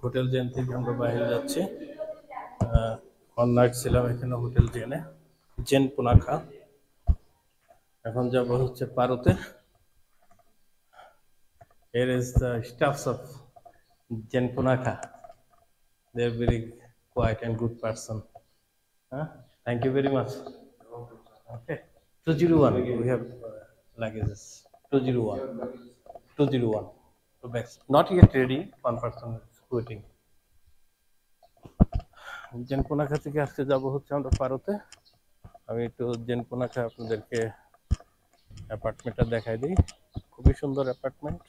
Hotel gen থেকে আমরা বাইরে যাচ্ছি। অন নাইট ছিলাম এখানে হোটেল জেনে, জেন পুনাখা। এখন যাব হচ্ছে পারোতে। Here is the staffs of Jen Punakha. They are very quiet and good person. Thank you very much. Okay. 201. We have luggages. 201. 201. Two bags. Not yet ready. One person is waiting. জেন পুনাখা থেকে আজকে যাব হচ্ছে আমরা পারোতে। আমি একটু gen Punakha আপনাদেরকে অ্যাপার্টমেন্টটা দেখাই দিই। খুবই সুন্দর অ্যাপার্টমেন্ট,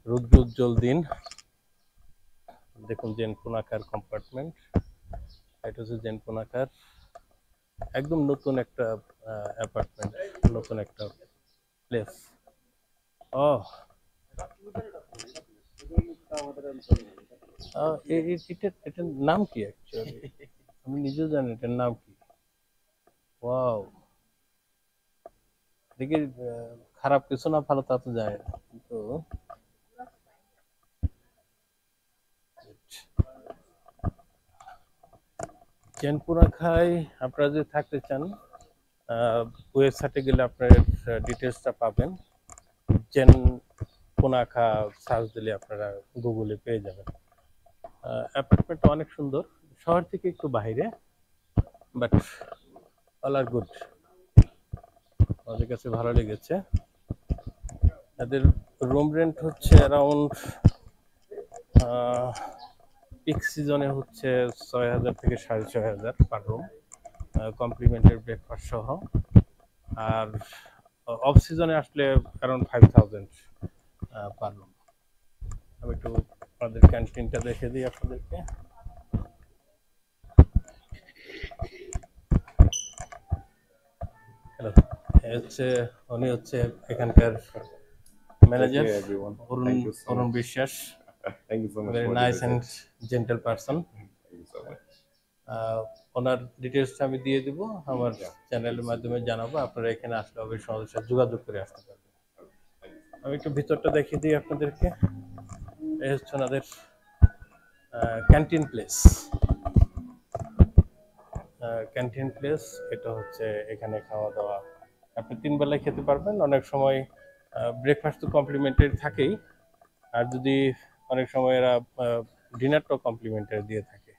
রৌদ্র উজ্জ্বল দিন। দেখুন জেন পুনাখার কম্পার্টমেন্ট, এটা হচ্ছে জেন পুনাখার একদম নতুন একটা অ্যাপার্টমেন্ট, নতুন একটা প্লেস। এটার নাম কি অ্যাকচুয়ালি? আমি নিজেও জানি এটার নাম কি। ওয়াও, দেখি খারাপ কিছু না, ভালো তা তো যায় না, কিন্তু জেন পুনাখায় আপনারা যদি থাকতে চান, ওয়েবসাইটে গেলে আপনার ডিটেলসটা পাবেন। জেন পুনাখা সার্চ দিলে আপনারা গুগলে পেয়ে যাবেন। অ্যাপার্টমেন্টটা অনেক সুন্দর, শহর থেকে একটু বাইরে, বাট অল আর গুড। আমাদের কাছে ভালো লেগেছে। তাদের রুম রেন্ট হচ্ছে অ্যারাউন্ড পিক সিজনে হচ্ছে ৬,০০০ থেকে ৬,৫০০ পার রুম, কমপ্লিমেন্টারি ব্রেকফাস্ট সহ। আর অফ সিজনে আসলে অ্যারাউন্ড 5,০০০ পার রুম। আমি একটু আপনাদের ক্যান্টিনটা দেখে দিই আপনাদেরকে। হ্যালো, হচ্ছে উনি হচ্ছে এখানকার manager Arun Biswas. Very nice and gentle person. ওনার ডিটেলসটা আমি দিয়ে দিব, আমার চ্যানেলের মাধ্যমে জানাবো। আপনারা এখানে আসলে অবশ্যই আমাদের সাথে যোগাযোগ করে আসতে পারবেন। আমি একটু ভিতরটা দেখিয়ে দিই আপনাদেরকে। এই হচ্ছে ওনাদের ক্যান্টিন প্লেস। ক্যান্টিন প্লেস এটা হচ্ছে, এখানে খাওয়া দাওয়া আপনি 3 বেলায় খেতে পারবেন। অনেক সময় ব্রেকফাস্ট তো কমপ্লিমেন্টারি থাকেই, আর যদি অনেক সময় এরা ডিনারটাও কমপ্লিমেন্টারি দিয়ে থাকে।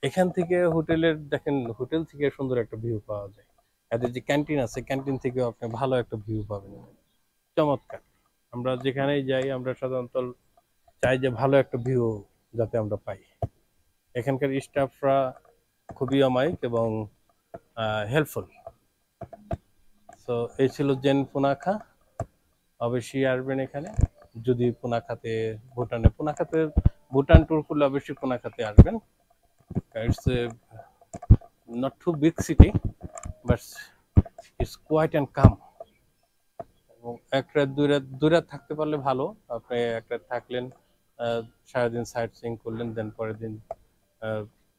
এখান থেকে হোটেলের দেখেন, হোটেল থেকে সুন্দর একটা ভিউ পাওয়া যায়। এদের যে ক্যান্টিন আছে, ক্যান্টিন থেকেও আপনি ভালো একটা ভিউ পাবেন, চমৎকার। আমরা যেখানেই যাই আমরা সাধারণত চাই যে ভালো একটা ভিউ যাতে আমরা পাই। এখানকার স্টাফরা খুবই অমায়িক এবং হেল্পফুল। সো এই ছিল জেন পুনাখা। অবশ্যই আসবেন এখানে যদি পুনাখাতে ভুটান ট্যুর করলে অবশ্যই পুনাখাতে আসবেন। It's not too big city, but it's quiet and calm. এবং এক রাত দুই রাত থাকতে পারলে ভালো। আপনি এক রাত থাকলেন, সারাদিন সাইট সিইং করলেন, দেন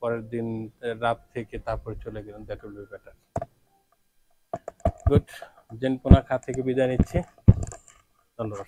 পরের দিন রাত থেকে তারপরে চলে গেলেন। That will be better. Good. জেন পুনাখা থেকে বিদায় নিচ্ছি। ধন্যবাদ।